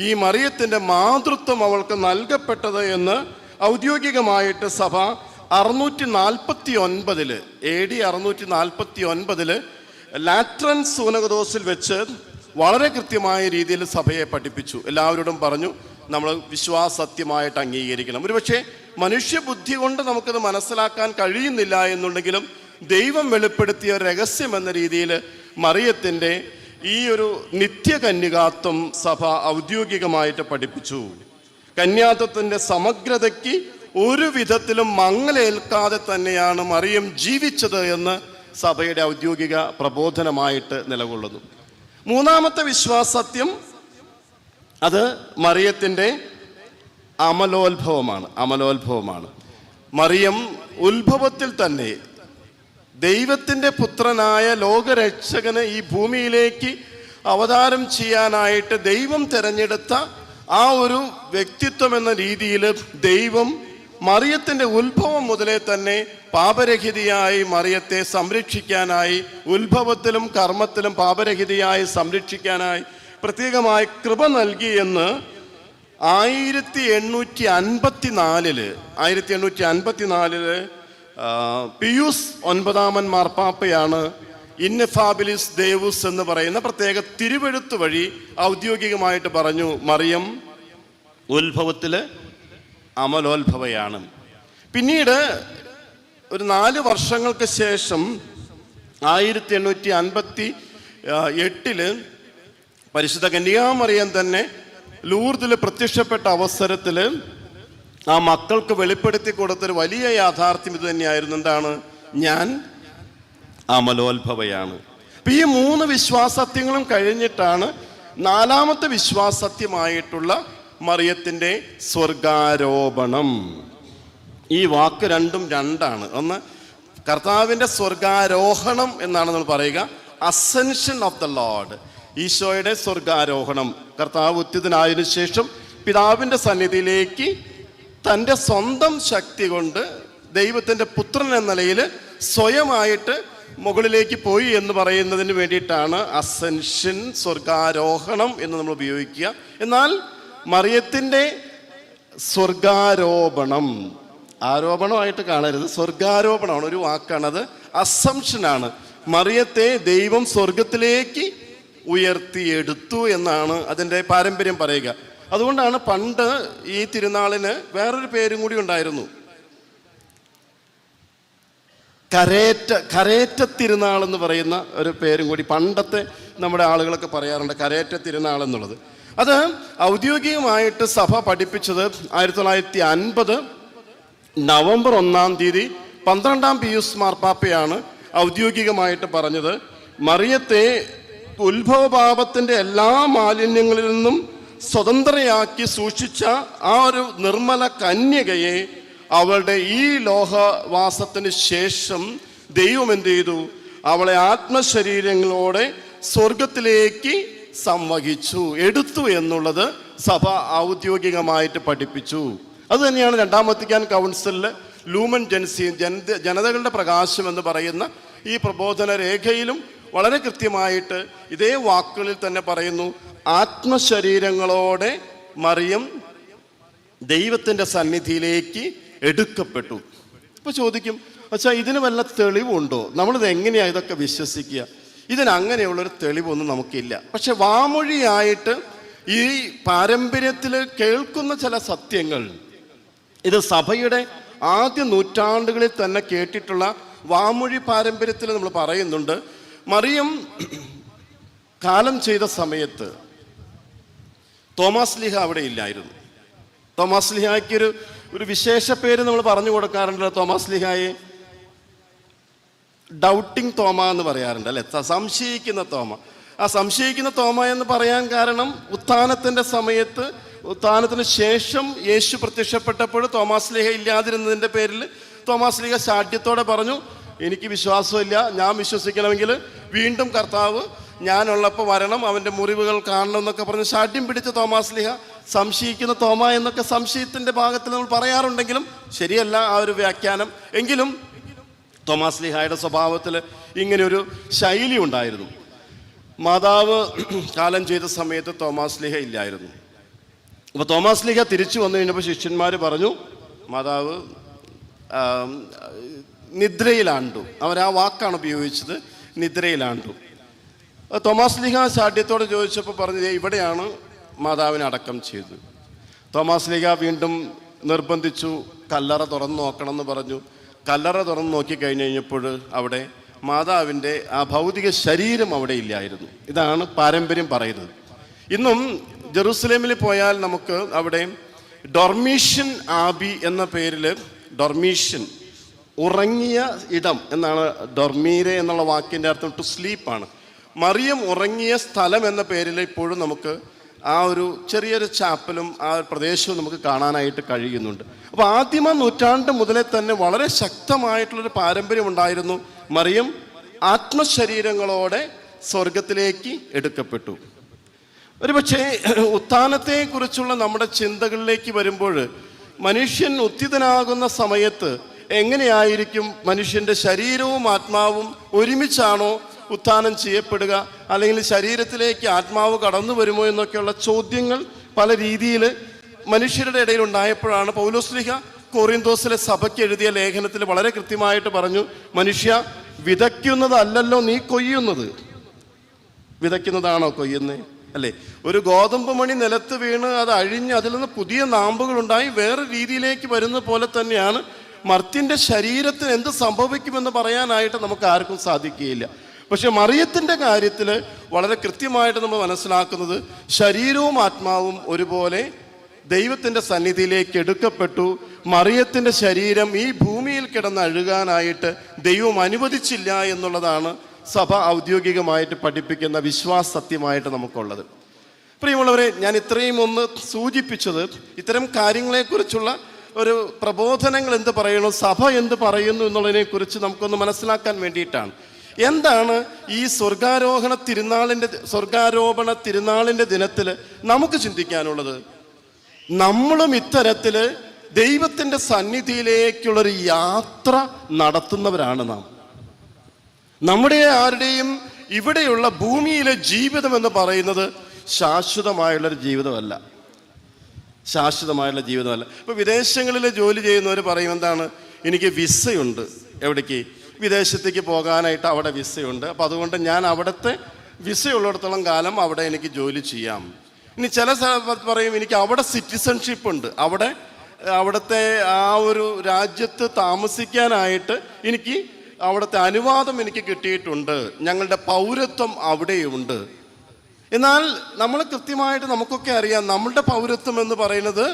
ഈ മറിയത്തിൻ്റെ മാതൃത്വം അവൾക്ക് നൽകപ്പെട്ടത് എന്ന് ഔദ്യോഗികമായിട്ട് സഭ 649 AD 649 ലാട്രൻ സൂനകദോസിൽ വെച്ച് വളരെ കൃത്യമായ രീതിയിൽ സഭയെ പഠിപ്പിച്ചു. എല്ലാവരോടും പറഞ്ഞു, നമ്മൾ വിശ്വാസസത്യമായിട്ട് അംഗീകരിക്കണം. ഒരുപക്ഷെ മനുഷ്യബുദ്ധി കൊണ്ട് നമുക്കത് മനസ്സിലാക്കാൻ കഴിയുന്നില്ല എന്നുണ്ടെങ്കിലും ദൈവം വെളിപ്പെടുത്തിയ രഹസ്യം എന്ന രീതിയിൽ മറിയത്തിൻ്റെ ഈ ഒരു നിത്യകന്യകാത്വം സഭ ഔദ്യോഗികമായിട്ട് പഠിപ്പിച്ചു. കന്യാത്വത്തിൻ്റെ സമഗ്രതയ്ക്ക് ഒരു വിധത്തിലും മങ്ങലേൽക്കാതെ തന്നെയാണ് മറിയം ജീവിച്ചത് എന്ന് സഭയുടെ ഔദ്യോഗിക പ്രബോധനമായിട്ട് നിലകൊള്ളുന്നു. മൂന്നാമത്തെ വിശ്വാസസത്യം അത് മറിയത്തിൻ്റെ അമലോത്ഭവമാണ്. മറിയം ഉത്ഭവത്തിൽ തന്നെ ദൈവത്തിൻ്റെ പുത്രനായ ലോകരക്ഷകന് ഈ ഭൂമിയിലേക്ക് അവതാരം ചെയ്യാനായിട്ട് ദൈവം തിരഞ്ഞെടുത്ത ആ ഒരു വ്യക്തിത്വം എന്ന രീതിയിൽ ദൈവം മറിയത്തിൻ്റെ ഉത്ഭവം മുതലേ തന്നെ പാപരഹിതയായി മറിയത്തെ സംരക്ഷിക്കാനായി, ഉത്ഭവത്തിലും കർമ്മത്തിലും പാപരഹിതയായി സംരക്ഷിക്കാനായി പ്രത്യേകമായി കൃപ നൽകി എന്ന് 1854 പിയൂസ് 9 മാർപ്പാപ്പയാണ് ഇന്നഫാബിലിസ് ദേവുസ് എന്ന് പറയുന്ന പ്രത്യേക തിരുവെഴുത്ത് വഴി ഔദ്യോഗികമായിട്ട് പറഞ്ഞു, മറിയം ഉത്ഭവത്തില് അമലോത്ഭവയാണ്. പിന്നീട് ഒരു 4 വർഷങ്ങൾക്ക് ശേഷം 1858 പരിശുദ്ധ കന്യകാമറിയം തന്നെ ലൂർദിൽ പ്രത്യക്ഷപ്പെട്ട അവസരത്തിൽ ആ മക്കൾക്ക് വെളിപ്പെടുത്തി കൊടുത്തൊരു വലിയ യാഥാർത്ഥ്യം ഇത് തന്നെയായിരുന്നു. എന്താണ്? ഞാൻ അമലോത്ഭവയാണ്. അപ്പൊ ഈ 3 വിശ്വാസത്യങ്ങളും കഴിഞ്ഞിട്ടാണ് 4ാമത്തെ വിശ്വാസത്യമായിട്ടുള്ള മറിയത്തിൻ്റെ സ്വർഗാരോപണം. ഈ വാക്ക് രണ്ടും രണ്ടാണ്. ഒന്ന് കർത്താവിൻ്റെ സ്വർഗാരോഹണം എന്നാണ് നമ്മൾ പറയുക, അസെൻഷൻ ഓഫ് ദ ലോർഡ്, ഈശോയുടെ സ്വർഗാരോഹണം. കർത്താവ് ഉത്തിതനായതിനു ശേഷം പിതാവിൻ്റെ സന്നിധിയിലേക്ക് തൻ്റെ സ്വന്തം ശക്തി കൊണ്ട് ദൈവത്തിൻ്റെ പുത്രൻ എന്ന നിലയിൽ സ്വയമായിട്ട് മുകളിലേക്ക് പോയി എന്ന് പറയുന്നതിന് വേണ്ടിയിട്ടാണ് അസെൻഷൻ, സ്വർഗാരോഹണം എന്ന് നമ്മൾ ഉപയോഗിക്കുക. എന്നാൽ മറിയത്തിൻ്റെ സ്വർഗാരോപണം, ആരോപണമായിട്ട് കാണരുത്, സ്വർഗാരോപണമാണ് ഒരു വാക്കാണത്, അസംഷനാണ്. മറിയത്തെ ദൈവം സ്വർഗത്തിലേക്ക് ഉയർത്തിയെടുത്തു എന്നാണ് അതിൻ്റെ പാരമ്പര്യം പറയുക. അതുകൊണ്ടാണ് പണ്ട് ഈ തിരുനാളിന് വേറൊരു പേരും കൂടി ഉണ്ടായിരുന്നു, കരേറ്റ തിരുനാൾ എന്ന് പറയുന്ന ഒരു പേരും കൂടി പണ്ടത്തെ നമ്മുടെ ആളുകളൊക്കെ പറയാറുണ്ട്, കരേറ്റ തിരുനാൾ എന്നുള്ളത്. അത് ഔദ്യോഗികമായിട്ട് സഭ പഠിപ്പിച്ചത് 1950 നവംബർ 1 12ാം പിയൂസ് മാർപ്പാപ്പയാണ് ഔദ്യോഗികമായിട്ട് പറഞ്ഞത്. മറിയത്തെ ഉത്ഭവപാപത്തിൻ്റെ എല്ലാ മാലിന്യങ്ങളിൽ നിന്നും സ്വതന്ത്രയാക്കി സൂക്ഷിച്ച ആ ഒരു നിർമ്മല കന്യകയെ അവളുടെ ഈ ലോകവാസത്തിന് ശേഷം ദൈവം എന്ത് ചെയ്തു? അവളെ ആത്മശരീരങ്ങളോടെ സ്വർഗത്തിലേക്ക് സംവഹിച്ചു, എടുത്തു എന്നുള്ളത് സഭ ഔദ്യോഗികമായിട്ട് പഠിപ്പിച്ചു. അത് തന്നെയാണ് 2ാം വത്തിക്കാൻ കൗൺസിലിൽ ലൂമൻ ജെൻസിയും ജനതകളുടെ പ്രകാശം എന്ന് പറയുന്ന ഈ പ്രബോധന രേഖയിലും വളരെ കൃത്യമായിട്ട് ഇതേ വാക്കുകളിൽ തന്നെ പറയുന്നു, ആത്മശരീരങ്ങളോടെ മറിയം ദൈവത്തിൻ്റെ സന്നിധിയിലേക്ക് എടുക്കപ്പെട്ടു. ഇപ്പോൾ ചോദിക്കും, അച്ഛാ ഇതിന് വല്ല തെളിവുണ്ടോ? നമ്മളിത് എങ്ങനെയാണ് ഇതൊക്കെ വിശ്വസിക്കുക? ഇതിനങ്ങനെയുള്ളൊരു തെളിവൊന്നും നമുക്കില്ല. പക്ഷെ വാമൊഴിയായിട്ട് ഈ പാരമ്പര്യത്തിൽ കേൾക്കുന്ന ചില സത്യങ്ങൾ, ഇത് സഭയുടെ ആദ്യ നൂറ്റാണ്ടുകളിൽ തന്നെ കേട്ടിട്ടുള്ള വാമൊഴി പാരമ്പര്യത്തിൽ നമ്മൾ പറയുന്നുണ്ട്. മറിയം കാലം ചെയ്ത സമയത്ത് തോമാസ് ലീഹ അവിടെ ഇല്ലായിരുന്നു. തോമാസ് ലീഹായ്ക്കൊരു വിശേഷ പേര് നമ്മൾ പറഞ്ഞു കൊടുക്കാറുണ്ടല്ലോ. തോമാസ് ലീഹായെ ഡൗട്ടിങ് തോമ എന്ന് പറയാറുണ്ട് അല്ലെ, സംശയിക്കുന്ന തോമ. ആ സംശയിക്കുന്ന തോമ എന്ന് പറയാൻ കാരണം ഉത്ഥാനത്തിൻ്റെ സമയത്ത്, ഉത്ഥാനത്തിന് ശേഷം യേശു പ്രത്യക്ഷപ്പെട്ടപ്പോൾ തോമാസ് ലീഹ ഇല്ലാതിരുന്നതിൻ്റെ പേരിൽ തോമാസ് ലീഹ ശാഠ്യത്തോടെ പറഞ്ഞു, എനിക്ക് വിശ്വാസമില്ല, ഞാൻ വിശ്വസിക്കണമെങ്കിൽ വീണ്ടും കർത്താവ് ഞാനുള്ളപ്പോൾ വരണം, അവൻ്റെ മുറിവുകൾ കാണണം എന്നൊക്കെ പറഞ്ഞ് ശാഠ്യം പിടിച്ച തോമാസ് ലീഹ സംശയിക്കുന്ന തോമ എന്നൊക്കെ സംശയത്തിൻ്റെ ഭാഗത്തിൽ നമ്മൾ പറയാറുണ്ടെങ്കിലും ശരിയല്ല ആ ഒരു വ്യാഖ്യാനം. എങ്കിലും തോമാസ് ലീഹായുടെ സ്വഭാവത്തിൽ ഇങ്ങനെയൊരു ശൈലി ഉണ്ടായിരുന്നു. മാതാവ് കാലം ചെയ്ത സമയത്ത് തോമാസ് ലീഹ ഇല്ലായിരുന്നു. അപ്പോൾ തോമാസ് ലീഹ തിരിച്ചു വന്നു കഴിഞ്ഞപ്പോൾ ശിഷ്യന്മാർ പറഞ്ഞു, മാതാവ് നിദ്രയിലാണ്ടു. അവർ ആ വാക്കാണ് ഉപയോഗിച്ചത്, നിദ്രയിലാണ്ടു. തോമാസ് ലീഹ ശാഠ്യത്തോടെ ചോദിച്ചപ്പോൾ പറഞ്ഞത് ഇവിടെയാണ് മാതാവിനെ അടക്കം ചെയ്തത്. തോമാസ് ലീഹ വീണ്ടും നിർബന്ധിച്ചു, കല്ലറ തുറന്നു നോക്കണം എന്ന് പറഞ്ഞു. കല്ലറ തുറന്നു നോക്കിക്കഴിഞ്ഞ് കഴിഞ്ഞപ്പോൾ അവിടെ മാതാവിൻ്റെ ആ ഭൗതിക ശരീരം അവിടെ ഇല്ലായിരുന്നു. ഇതാണ് പാരമ്പര്യം പറയുന്നത്. ഇന്നും ജെറുസലേമിൽ പോയാൽ നമുക്ക് അവിടെ ഡൊർമീഷ്യൻ ആബി എന്ന പേരിൽ, ഡൊർമീഷ്യൻ ഉറങ്ങിയ ഇടം എന്നാണ്, ഡൊർമീരെ എന്നുള്ള വാക്കിൻ്റെ അർത്ഥം ടു സ്ലീപ്പാണ്. മറിയം ഉറങ്ങിയ സ്ഥലം എന്ന പേരിൽ ഇപ്പോഴും നമുക്ക് ആ ഒരു ചെറിയൊരു ചാപ്പലും ആ പ്രദേശവും നമുക്ക് കാണാനായിട്ട് കഴിയുന്നുണ്ട്. അപ്പോൾ ആദിമ നൂറ്റാണ്ട് മുതലേ തന്നെ വളരെ ശക്തമായിട്ടുള്ളൊരു പാരമ്പര്യം ഉണ്ടായിരുന്നു. മറിയം ആത്മശരീരങ്ങളോടെ സ്വർഗത്തിലേക്ക് എടുക്കപ്പെട്ടു. ഒരു പക്ഷേ ഉത്ഥാനത്തെക്കുറിച്ചുള്ള നമ്മുടെ ചിന്തകളിലേക്ക് വരുമ്പോൾ മനുഷ്യൻ ഉത്ഥിതനാകുന്ന സമയത്ത് എങ്ങനെയായിരിക്കും മനുഷ്യൻ്റെ ശരീരവും ആത്മാവും ഒരുമിച്ചാണോ ഉത്ഥാനം ചെയ്യപ്പെടുക, അല്ലെങ്കിൽ ശരീരത്തിലേക്ക് ആത്മാവ് കടന്നു വരുമോ എന്നൊക്കെയുള്ള ചോദ്യങ്ങൾ പല രീതിയിൽ മനുഷ്യരുടെ ഇടയിൽ ഉണ്ടായപ്പോഴാണ് പൗലോസ്ലീഹ കൊറിന്തോസിലെ സഭയ്ക്ക് എഴുതിയ ലേഖനത്തിൽ വളരെ കൃത്യമായിട്ട് പറഞ്ഞു, മനുഷ്യ, വിതയ്ക്കുന്നതല്ലല്ലോ നീ കൊയ്യുന്നത്. വിതയ്ക്കുന്നതാണോ കൊയ്യുന്നത്? അല്ലേ? ഒരു ഗോതമ്പ് മണി നിലത്ത് വീണ് അത് അഴിഞ്ഞ് അതിൽ നിന്ന് പുതിയ നാമ്പുകളുണ്ടായി വേറെ രീതിയിലേക്ക് വരുന്ന പോലെ തന്നെയാണ് മർത്യൻ്റെ ശരീരത്തിന് എന്ത് സംഭവിക്കുമെന്ന് പറയാനായിട്ട് നമുക്ക് ആർക്കും സാധിക്കുകയില്ല. പക്ഷെ മറിയത്തിൻ്റെ കാര്യത്തിൽ വളരെ കൃത്യമായിട്ട് നമ്മൾ മനസ്സിലാക്കുന്നത് ശരീരവും ആത്മാവും ഒരുപോലെ ദൈവത്തിൻ്റെ സന്നിധിയിലേക്ക് എടുക്കപ്പെട്ടു. മറിയത്തിൻ്റെ ശരീരം ഈ ഭൂമിയിൽ കിടന്ന് അഴുകാനായിട്ട് ദൈവം അനുവദിച്ചില്ല എന്നുള്ളതാണ് സഭ ഔദ്യോഗികമായിട്ട് പഠിപ്പിക്കുന്ന വിശ്വാസ സത്യമായിട്ട് നമുക്കുള്ളത്. പ്രിയമുള്ളവരെ, ഞാൻ ഇത്രയും ഒന്ന് സൂചിപ്പിച്ചത് ഇത്തരം കാര്യങ്ങളെക്കുറിച്ചുള്ള ഒരു പ്രബോധനങ്ങൾ എന്ത് പറയുന്നു, സഭ എന്ത് പറയുന്നു എന്നുള്ളതിനെക്കുറിച്ച് നമുക്കൊന്ന് മനസ്സിലാക്കാൻ വേണ്ടിയിട്ടാണ്. എന്താണ് ഈ സ്വർഗാരോപണ തിരുനാളിൻ്റെ ദിനത്തിൽ നമുക്ക് ചിന്തിക്കാനുള്ളത്? നമ്മളും ഇത്തരത്തിൽ ദൈവത്തിൻ്റെ സന്നിധിയിലേക്കുള്ളൊരു യാത്ര നടത്തുന്നവരാണ് നാം. നമ്മുടെ ആരുടെയും ഇവിടെയുള്ള ഭൂമിയിലെ ജീവിതം എന്ന് പറയുന്നത് ശാശ്വതമായുള്ളൊരു ജീവിതമല്ല. ഇപ്പോൾ വിദേശങ്ങളിൽ ജോലി ചെയ്യുന്നവർ പറയും, എന്താണ്, എനിക്ക് വിസയുണ്ട്. എവിടേക്ക്? വിദേശത്തേക്ക് പോകാനായിട്ട് അവിടെ വിസയുണ്ട്. അപ്പോൾ അതുകൊണ്ട് ഞാൻ അവിടുത്തെ വിസയുള്ളിടത്തോളം കാലം അവിടെ എനിക്ക് ജോലി ചെയ്യാം. ഇനി ചില പറയും, എനിക്ക് അവിടെ സിറ്റിസൺഷിപ്പ് ഉണ്ട്, അവിടുത്തെ ആ ഒരു രാജ്യത്ത് താമസിക്കാനായിട്ട് എനിക്ക് അവിടുത്തെ അനുവാദം എനിക്ക് കിട്ടിയിട്ടുണ്ട്, ഞങ്ങളുടെ പൗരത്വം അവിടെയുണ്ട്. എന്നാൽ നമ്മൾ കൃത്യമായിട്ട് നമുക്കൊക്കെ അറിയാം, നമ്മളുടെ പൗരത്വം എന്ന് പറയുന്നത്,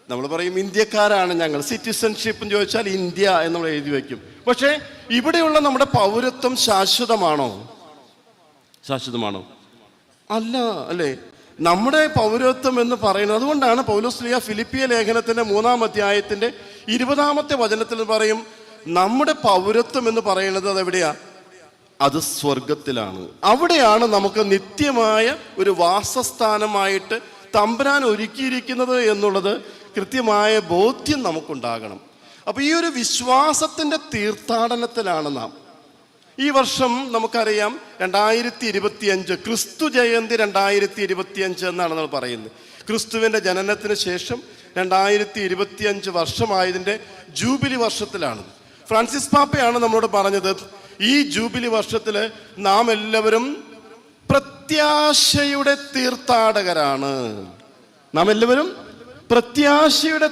നമ്മൾ പറയും ഇന്ത്യക്കാരാണ് ഞങ്ങൾ, സിറ്റിസൺഷിപ്പ് എന്ന് ചോദിച്ചാൽ ഇന്ത്യ എന്ന് നമ്മൾ എഴുതി വയ്ക്കും. പക്ഷേ ഇവിടെയുള്ള നമ്മുടെ പൗരത്വം ശാശ്വതമാണോ? അല്ല, അല്ലേ? നമ്മുടെ പൗരത്വം എന്ന് പറയുന്നത്, അതുകൊണ്ടാണ് പൗലോസ്ലീഹ ഫിലിപ്പിയ ലേഖനത്തിൻ്റെ 3-ാം അധ്യായത്തിൻ്റെ 20-ാമത്തെ വചനത്തിൽ പറയും, നമ്മുടെ പൗരത്വം എന്ന് പറയുന്നത് അതെവിടെയാ? അത് സ്വർഗത്തിലാണ്. അവിടെയാണ് നമുക്ക് നിത്യമായ ഒരു വാസസ്ഥാനമായിട്ട് തമ്പുരാൻ ഒരുക്കിയിരിക്കുന്നത് എന്നുള്ളത് കൃത്യമായ ബോധ്യം നമുക്കുണ്ടാകണം. അപ്പോൾ ഈ ഒരു വിശ്വാസത്തിൻ്റെ തീർത്ഥാടനത്തിലാണ് നാം. ഈ വർഷം നമുക്കറിയാം 2025 ക്രിസ്തു ജയന്തി 2025 എന്നാണ് നമ്മൾ പറയുന്നത്. ക്രിസ്തുവിൻ്റെ ജനനത്തിന് ശേഷം 2025 വർഷമായതിൻ്റെ ജൂബിലി വർഷത്തിലാണ്. ഫ്രാൻസിസ് പാപ്പയാണ് നമ്മളോട് പറഞ്ഞത്, ഈ ജൂബിലി വർഷത്തിൽ നാം എല്ലാവരും പ്രത്യാശയുടെ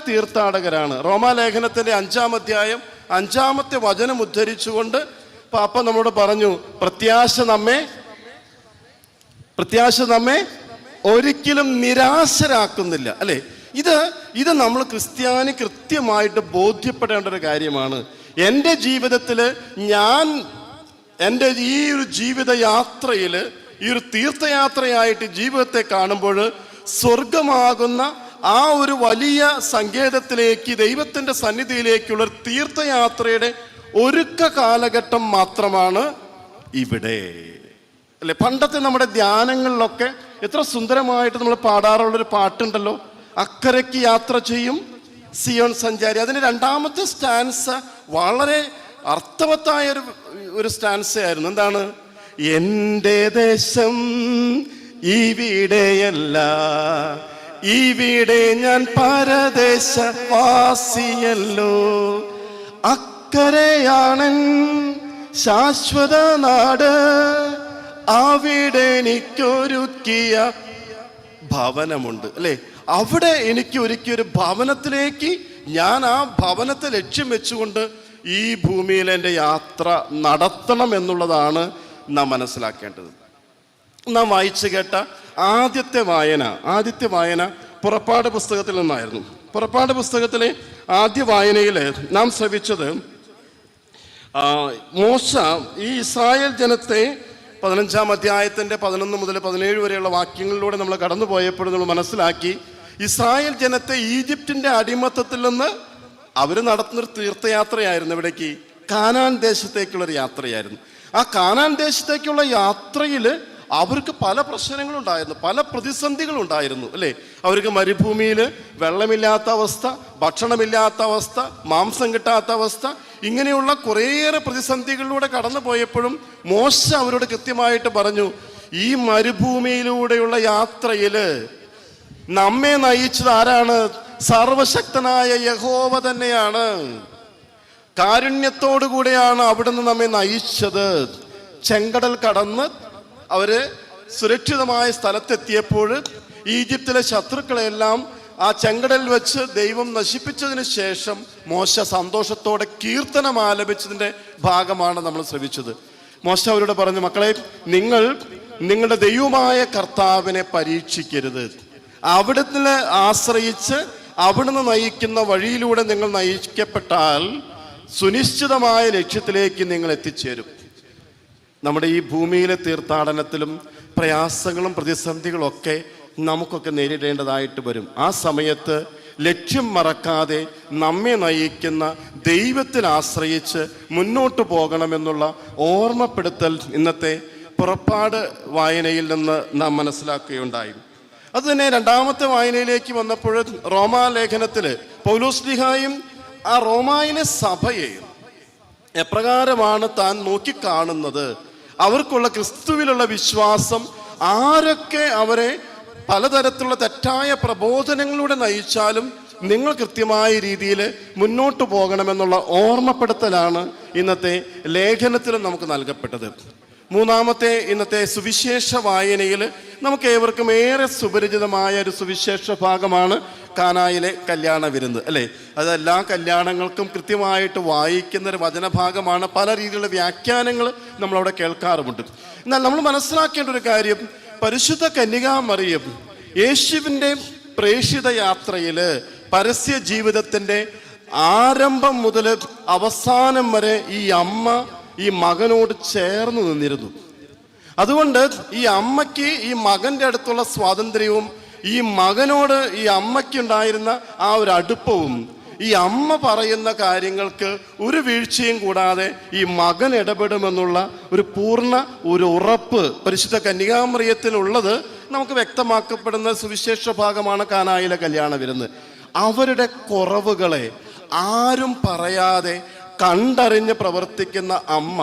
തീർത്ഥാടകരാണ്. റോമാലേഖനത്തിൻ്റെ 5-ാം അധ്യായം 5-ാമത്തെ വചനം ഉദ്ധരിച്ചുകൊണ്ട് പാപ്പ നമ്മളോട് പറഞ്ഞു, പ്രത്യാശ നമ്മെ ഒരിക്കലും നിരാശരാക്കുന്നില്ല. അല്ലേ? ഇത് നമ്മൾ ക്രിസ്ത്യാനി കൃത്യമായിട്ട് ബോധ്യപ്പെടേണ്ട ഒരു കാര്യമാണ്. എൻ്റെ ജീവിതത്തിൽ എൻ്റെ ഈ ഒരു ജീവിതയാത്രയിൽ, ഈ ഒരു തീർത്ഥയാത്രയായിട്ട് ജീവിതത്തെ കാണുമ്പോൾ സ്വർഗമാകുന്ന ആ ഒരു വലിയ സങ്കേതത്തിലേക്ക്, ദൈവത്തിൻ്റെ സന്നിധിയിലേക്കുള്ള തീർത്ഥയാത്രയുടെ ഒരുക്ക കാലഘട്ടം മാത്രമാണ് ഇവിടെ. അല്ലെ? പണ്ടത്തെ നമ്മുടെ ധ്യാനങ്ങളിലൊക്കെ എത്ര സുന്ദരമായിട്ട് നമ്മൾ പാടാറുള്ളൊരു പാട്ടുണ്ടല്ലോ, അക്കരയ്ക്ക് യാത്ര ചെയ്യും സിയോൻ സഞ്ചാരി. അതിൻ്റെ 2-ാമത്തെ സ്റ്റാൻസ വളരെ അർത്ഥവത്തായ ഒരു സ്റ്റാൻസയായിരുന്നു. എന്താണ്? എൻ്റെ ദേശം ഇവിടെയല്ല, ഇവിടെ ഞാൻ പരദേശവാസിയല്ലോ, അക്കരയാണൻ ശാശ്വത നാട്, അവിടെ എനിക്കൊരുക്കിയ ഭവനമുണ്ട്. അല്ലേ? അവിടെ എനിക്ക് ഒരുക്കിയൊരു ഭവനത്തിലേക്ക് ഞാൻ ആ ഭവനത്തെ ലക്ഷ്യം വെച്ചുകൊണ്ട് ഈ ഭൂമിയിൽ എൻ്റെ യാത്ര നടത്തണം എന്നുള്ളതാണ് നാം മനസ്സിലാക്കേണ്ടത്. നാം വായിച്ചു കേട്ട ആദ്യത്തെ വായന പുറപ്പാട് പുസ്തകത്തിൽ നിന്നായിരുന്നു. പുറപ്പാട് പുസ്തകത്തിലെ ആദ്യ വായനയിൽ നാം ശ്രവിച്ചത്, മോശ ഈ ഇസ്രായേൽ ജനത്തെ 15-ാം അധ്യായത്തിൻ്റെ 11 മുതൽ 17 വരെയുള്ള വാക്യങ്ങളിലൂടെ നമ്മൾ കടന്നുപോയപ്പോൾ നമ്മൾ മനസ്സിലാക്കി, ഇസ്രായേൽ ജനത്തെ ഈജിപ്തിൻ്റെ അടിമത്തത്തിൽ നിന്ന് അവർ നടത്തുന്നൊരു തീർത്ഥയാത്രയായിരുന്നു. ഇവിടേക്ക് കാനാൻ ദേശത്തേക്കുള്ളൊരു യാത്രയായിരുന്നു. ആ കാനാൻ ദേശത്തേക്കുള്ള യാത്രയിൽ അവർക്ക് പല പ്രശ്നങ്ങളുണ്ടായിരുന്നു, പല പ്രതിസന്ധികളുണ്ടായിരുന്നു അല്ലേ. അവർക്ക് മരുഭൂമിയിൽ വെള്ളമില്ലാത്ത അവസ്ഥ, ഭക്ഷണമില്ലാത്ത അവസ്ഥ, മാംസം കിട്ടാത്ത അവസ്ഥ, ഇങ്ങനെയുള്ള കുറേയേറെ പ്രതിസന്ധികളിലൂടെ കടന്നു പോയപ്പോഴും മോശ അവരോട് കൃത്യമായിട്ട് പറഞ്ഞു, ഈ മരുഭൂമിയിലൂടെയുള്ള യാത്രയിൽ നമ്മെ നയിച്ചത് ആരാണ്? സർവശക്തനായ യഹോവ തന്നെയാണ്. കാരുണ്യത്തോടുകൂടെയാണ് അവിടുന്ന് നമ്മെ നയിച്ചത്. ചെങ്കടൽ കടന്ന് അവര് സുരക്ഷിതമായ സ്ഥലത്തെത്തിയപ്പോൾ ഈജിപ്തിലെ ശത്രുക്കളെല്ലാം ആ ചെങ്കടലിൽ വെച്ച് ദൈവം നശിപ്പിച്ചതിന് ശേഷം മോശ സന്തോഷത്തോടെ കീർത്തനം ആലപിച്ചതിൻ്റെ ഭാഗമാണ് നമ്മൾ ശ്രവിച്ചത്. മോശ അവരോട് പറഞ്ഞു, മക്കളെ, നിങ്ങൾ നിങ്ങളുടെ ദൈവമായ കർത്താവിനെ പരീക്ഷിക്കരുത്. അവിടുന്ന് ആശ്രയിച്ച് അവിടുന്ന് നയിക്കുന്ന വഴിയിലൂടെ നിങ്ങൾ നയിക്കപ്പെട്ടാൽ സുനിശ്ചിതമായ ലക്ഷ്യത്തിലേക്ക് നിങ്ങൾ എത്തിച്ചേരും. നമ്മുടെ ഈ ഭൂമിയിലെ തീർത്ഥാടനത്തിലും പ്രയാസങ്ങളും പ്രതിസന്ധികളും ഒക്കെ നമുക്കൊക്കെ നേരിടേണ്ടതായിട്ട് വരും. ആ സമയത്ത് ലക്ഷ്യം മറക്കാതെ നമ്മെ നയിക്കുന്ന ദൈവത്തിൽ ആശ്രയിച്ച് മുന്നോട്ട് പോകണമെന്നുള്ള ഓർമ്മപ്പെടുത്തൽ ഇന്നത്തെ പുറപ്പാട് വായനയിൽ നിന്ന് നാം മനസ്സിലാക്കുകയുണ്ടായി. അതുതന്നെ രണ്ടാമത്തെ വായനയിലേക്ക് വന്നപ്പോൾ റോമാലേഖനത്തിൽ പൗലോസ്ലീഹായും ആ റോമായിലെ സഭയെ എപ്രകാരമാണ് താൻ നോക്കിക്കാണുന്നത്, അവർക്കുള്ള ക്രിസ്തുവിലുള്ള വിശ്വാസം ആരൊക്കെ അവരെ പലതരത്തിലുള്ള തെറ്റായ പ്രബോധനങ്ങളിലൂടെ നയിച്ചാലും നിങ്ങൾ കൃത്യമായ രീതിയിൽ മുന്നോട്ട് പോകണമെന്നുള്ള ഓർമ്മപ്പെടുത്തലാണ് ഇന്നത്തെ ലേഖനത്തിലും നമുക്ക് നൽകപ്പെട്ടത്. മൂന്നാമത്തെ ഇന്നത്തെ സുവിശേഷ വായനയിൽ നമുക്ക് ഏവർക്കും ഏറെ സുപരിചിതമായ ഒരു സുവിശേഷ ഭാഗമാണ് കാനായിലെ കല്യാണ വിരുന്ന് അല്ലേ. അത് എല്ലാ കല്യാണങ്ങൾക്കും കൃത്യമായിട്ട് വായിക്കുന്ന ഒരു വചനഭാഗമാണ്. പല രീതിയിലുള്ള വ്യാഖ്യാനങ്ങൾ നമ്മളവിടെ കേൾക്കാറുമുണ്ട്. എന്നാൽ നമ്മൾ മനസ്സിലാക്കേണ്ട ഒരു കാര്യം, പരിശുദ്ധ കന്യകാമറിയം യേശുവിൻ്റെ പ്രേക്ഷിത യാത്രയിൽ പരസ്യ ജീവിതത്തിൻ്റെ ആരംഭം മുതൽ അവസാനം വരെ ഈ അമ്മ ഈ മകനോട് ചേർന്ന് നിന്നിരുന്നു. അതുകൊണ്ട് ഈ അമ്മയ്ക്ക് ഈ മകൻ്റെ അടുത്തുള്ള സ്വാതന്ത്ര്യവും ഈ മകനോട് ഈ അമ്മയ്ക്കുണ്ടായിരുന്ന ആ ഒരു അടുപ്പവും ഈ അമ്മ പറയുന്ന കാര്യങ്ങൾക്ക് ഒരു വീഴ്ചയും കൂടാതെ ഈ മകൻ ഇടപെടുമെന്നുള്ള ഒരു പൂർണ്ണ ഒരു ഉറപ്പ് പരിശുദ്ധ കന്യകാമറിയത്തിനുള്ളത് നമുക്ക് വ്യക്തമാക്കപ്പെടുന്ന സുവിശേഷ ഭാഗമാണ് കാനായിലെ കല്യാണ വിരുന്ന്. അവരുടെ കുറവുകളെ ആരും പറയാതെ കണ്ടറിഞ്ഞ് പ്രവർത്തിക്കുന്ന അമ്മ